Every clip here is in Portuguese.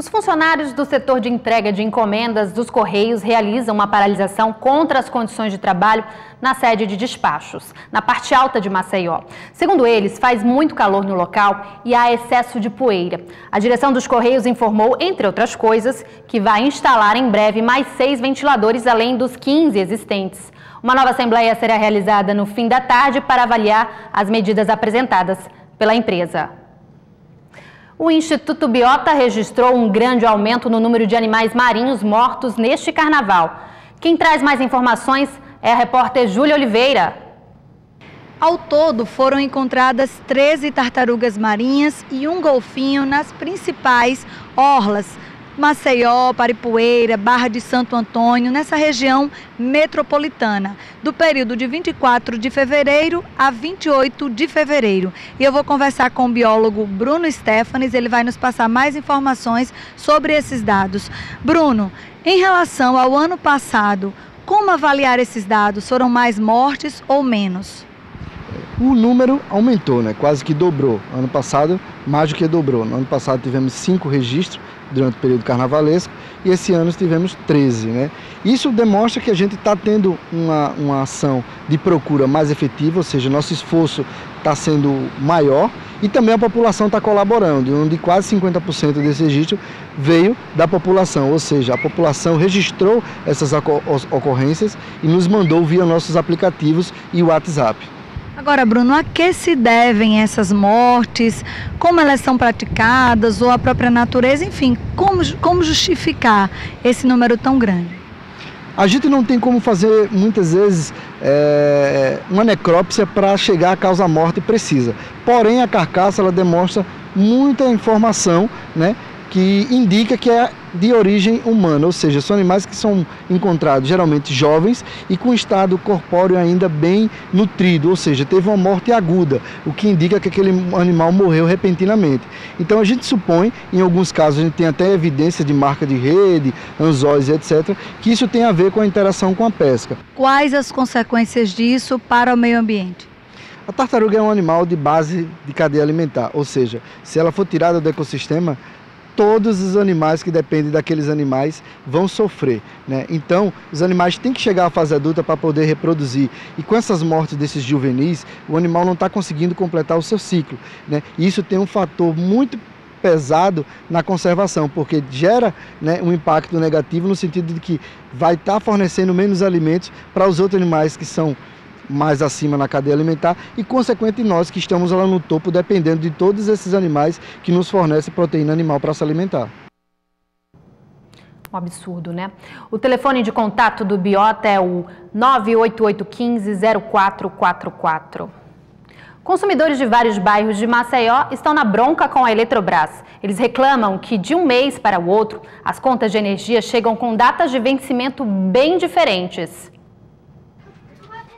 Os funcionários do setor de entrega de encomendas dos Correios realizam uma paralisação contra as condições de trabalho na sede de despachos, na parte alta de Maceió. Segundo eles, faz muito calor no local e há excesso de poeira. A direção dos Correios informou, entre outras coisas, que vai instalar em breve mais 6 ventiladores além dos 15 existentes. Uma nova assembleia será realizada no fim da tarde para avaliar as medidas apresentadas pela empresa. O Instituto Biota registrou um grande aumento no número de animais marinhos mortos neste carnaval. Quem traz mais informações é a repórter Júlia Oliveira. Ao todo, foram encontradas 13 tartarugas marinhas e um golfinho nas principais orlas: Maceió, Paripueira, Barra de Santo Antônio, nessa região metropolitana, do período de 24 de fevereiro a 28 de fevereiro. E eu vou conversar com o biólogo Bruno Stefanes, ele vai nos passar mais informações sobre esses dados. Bruno, em relação ao ano passado, como avaliar esses dados? Foram mais mortes ou menos? O número aumentou, né? Quase que dobrou. Ano passado, mais do que dobrou. No ano passado tivemos 5 registros durante o período carnavalesco e esse ano tivemos 13, né? Isso demonstra que a gente está tendo uma ação de procura mais efetiva, ou seja, nosso esforço está sendo maior e também a população está colaborando, onde quase 50% desse registro veio da população, ou seja, a população registrou essas ocorrências e nos mandou via nossos aplicativos e o WhatsApp. Agora, Bruno, a que se devem essas mortes? Como elas são praticadas ou a própria natureza? Enfim, como justificar esse número tão grande? A gente não tem como fazer, muitas vezes, uma necrópsia para chegar à causa-morte precisa. Porém, a carcaça ela demonstra muita informação, né, que indica que é de origem humana, ou seja, são animais que são encontrados geralmente jovens e com estado corpóreo ainda bem nutrido, ou seja, teve uma morte aguda, o que indica que aquele animal morreu repentinamente. Então a gente supõe, em alguns casos a gente tem até evidência de marca de rede, anzóis, etc., que isso tem a ver com a interação com a pesca. Quais as consequências disso para o meio ambiente? A tartaruga é um animal de base de cadeia alimentar, ou seja, se ela for tirada do ecossistema, todos os animais que dependem daqueles animais vão sofrer, né? Então, os animais têm que chegar à fase adulta para poder reproduzir. E com essas mortes desses juvenis, o animal não está conseguindo completar o seu ciclo, né? E isso tem um fator muito pesado na conservação, porque gera, né, um impacto negativo no sentido de que vai estar fornecendo menos alimentos para os outros animais que são mais acima na cadeia alimentar e, consequentemente, nós que estamos lá no topo, dependendo de todos esses animais que nos fornecem proteína animal para se alimentar. Um absurdo, né? O telefone de contato do Biota é o 98815-0444. Consumidores de vários bairros de Maceió estão na bronca com a Eletrobras. Eles reclamam que de um mês para o outro, as contas de energia chegam com datas de vencimento bem diferentes.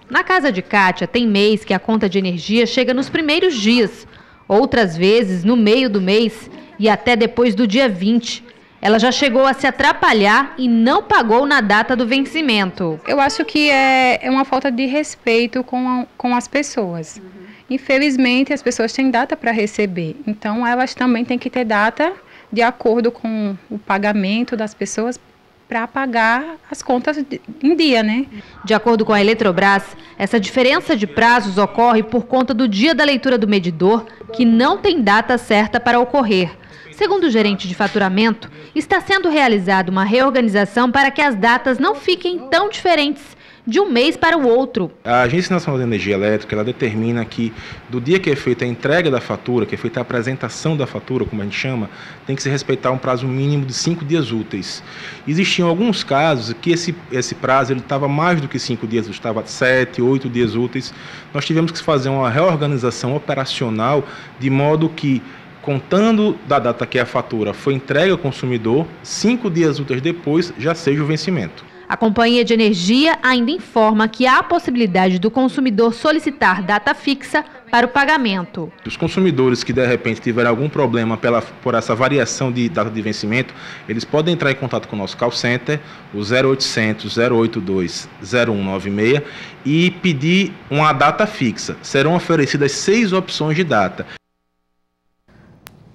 Na casa de Kátia, tem mês que a conta de energia chega nos primeiros dias, outras vezes no meio do mês e até depois do dia 20. Ela já chegou a se atrapalhar e não pagou na data do vencimento. Eu acho que é uma falta de respeito com as pessoas. Infelizmente, as pessoas têm data para receber, então elas também têm que ter data de acordo com o pagamento das pessoas para pagar as contas em dia, né? De acordo com a Eletrobras, essa diferença de prazos ocorre por conta do dia da leitura do medidor, que não tem data certa para ocorrer. Segundo o gerente de faturamento, está sendo realizada uma reorganização para que as datas não fiquem tão diferentes de um mês para o outro. A Agência Nacional de Energia Elétrica, ela determina que do dia que é feita a entrega da fatura, que é feita a apresentação da fatura, como a gente chama, tem que se respeitar um prazo mínimo de 5 dias úteis. Existiam alguns casos que esse prazo ele estava mais do que 5 dias, estava 7, 8 dias úteis. Nós tivemos que fazer uma reorganização operacional de modo que, contando da data que a fatura foi entregue ao consumidor, 5 dias úteis depois já seja o vencimento. A Companhia de Energia ainda informa que há a possibilidade do consumidor solicitar data fixa para o pagamento. Os consumidores que de repente tiverem algum problema por essa variação de data de vencimento, eles podem entrar em contato com o nosso call center, o 0800 082 0196, e pedir uma data fixa. Serão oferecidas 6 opções de data.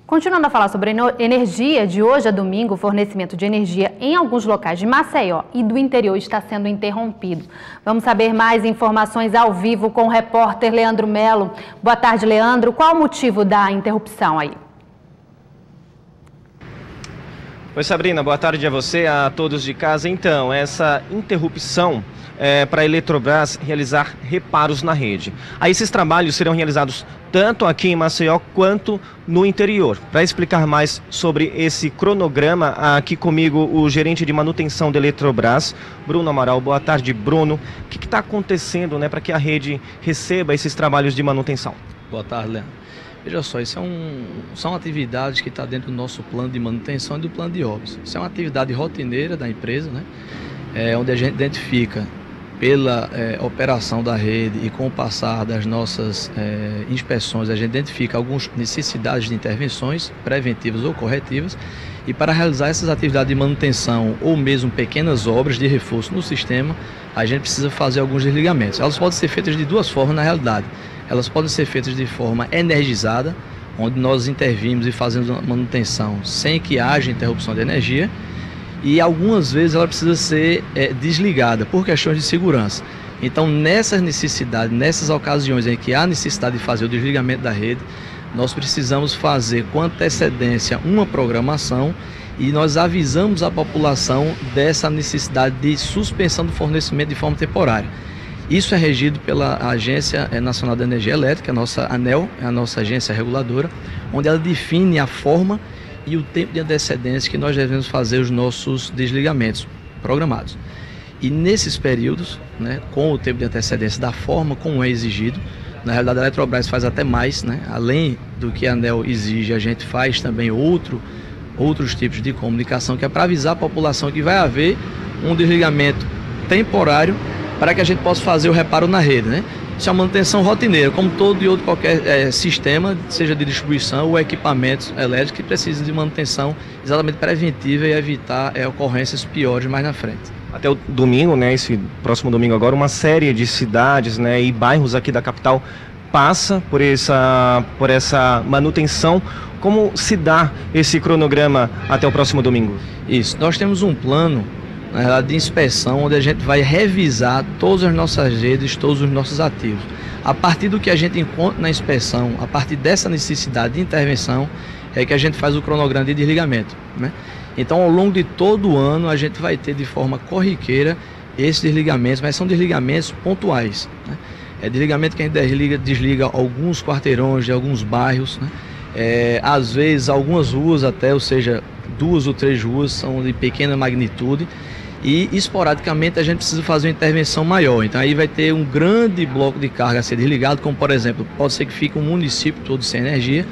Continuando a falar sobre energia, de hoje a domingo, o fornecimento de energia em alguns locais de Maceió e do interior está sendo interrompido. Vamos saber mais informações ao vivo com o repórter Leandro Melo. Boa tarde, Leandro. Qual o motivo da interrupção aí? Oi, Sabrina. Boa tarde a você, a todos de casa. Então, essa interrupção é para a Eletrobras realizar reparos na rede. Aí esses trabalhos serão realizados tanto aqui em Maceió quanto no interior. Para explicar mais sobre esse cronograma, aqui comigo o gerente de manutenção da Eletrobras, Bruno Amaral. Boa tarde, Bruno. O que está acontecendo, né, para que a rede receba esses trabalhos de manutenção? Boa tarde, Leandro. Veja só, isso são atividades que estão dentro do nosso plano de manutenção e do plano de obras. Isso é uma atividade rotineira da empresa, né, onde a gente identifica pela operação da rede e com o passar das nossas inspeções, a gente identifica algumas necessidades de intervenções preventivas ou corretivas, e para realizar essas atividades de manutenção ou mesmo pequenas obras de reforço no sistema, a gente precisa fazer alguns desligamentos. Elas podem ser feitas de duas formas na realidade. Elas podem ser feitas de forma energizada, onde nós intervimos e fazemos uma manutenção sem que haja interrupção de energia, e algumas vezes ela precisa ser desligada por questões de segurança. Então, nessas necessidades, nessas ocasiões em que há necessidade de fazer o desligamento da rede, nós precisamos fazer com antecedência uma programação e nós avisamos a população dessa necessidade de suspensão do fornecimento de forma temporária. Isso é regido pela Agência Nacional de Energia Elétrica, a nossa ANEEL, a nossa agência reguladora, onde ela define a forma e o tempo de antecedência que nós devemos fazer os nossos desligamentos programados. E nesses períodos, né, com o tempo de antecedência da forma como é exigido, na realidade a Eletrobras faz até mais, né, além do que a ANEEL exige, a gente faz também outros tipos de comunicação, que é para avisar a população que vai haver um desligamento temporário para que a gente possa fazer o reparo na rede, né? Isso é uma manutenção rotineira, como todo e outro qualquer sistema, seja de distribuição ou equipamentos elétricos que precisam de manutenção exatamente preventiva e evitar ocorrências piores mais na frente. Até o domingo, né, esse próximo domingo agora, uma série de cidades, né, e bairros aqui da capital passa por essa manutenção. Como se dá esse cronograma até o próximo domingo? Isso, nós temos um plano, na realidade, de inspeção, onde a gente vai revisar todas as nossas redes, todos os nossos ativos. A partir do que a gente encontra na inspeção, a partir dessa necessidade de intervenção, é que a gente faz o cronograma de desligamento, né? Então, ao longo de todo o ano, a gente vai ter de forma corriqueira esses desligamentos, mas são desligamentos pontuais, né? É desligamento que a gente desliga alguns quarteirões de alguns bairros, né? Às vezes algumas ruas até, ou seja, 2 ou 3 ruas são de pequena magnitude, e esporadicamente a gente precisa fazer uma intervenção maior. Então aí vai ter um grande bloco de carga a ser desligado, como por exemplo, pode ser que fique um município todo sem energia,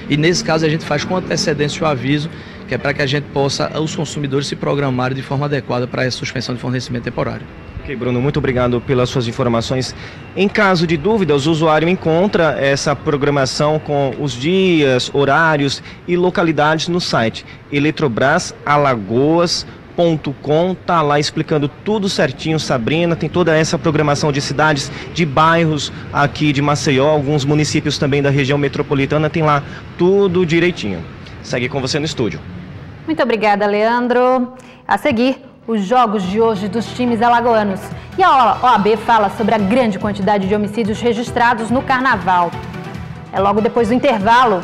e nesse caso a gente faz com antecedência o aviso, que é para que a gente possa, os consumidores se programarem de forma adequada para essa suspensão de fornecimento temporário. Ok, Bruno, muito obrigado pelas suas informações. Em caso de dúvidas, o usuário encontra essa programação com os dias, horários e localidades no site eletrobrasalagoas.com. Tá lá explicando tudo certinho, Sabrina. Tem toda essa programação de cidades, de bairros aqui de Maceió, alguns municípios também da região metropolitana, tem lá tudo direitinho. Segue com você no estúdio. Muito obrigada, Leandro. A seguir, os jogos de hoje dos times alagoanos. E a OAB fala sobre a grande quantidade de homicídios registrados no Carnaval. É logo depois do intervalo.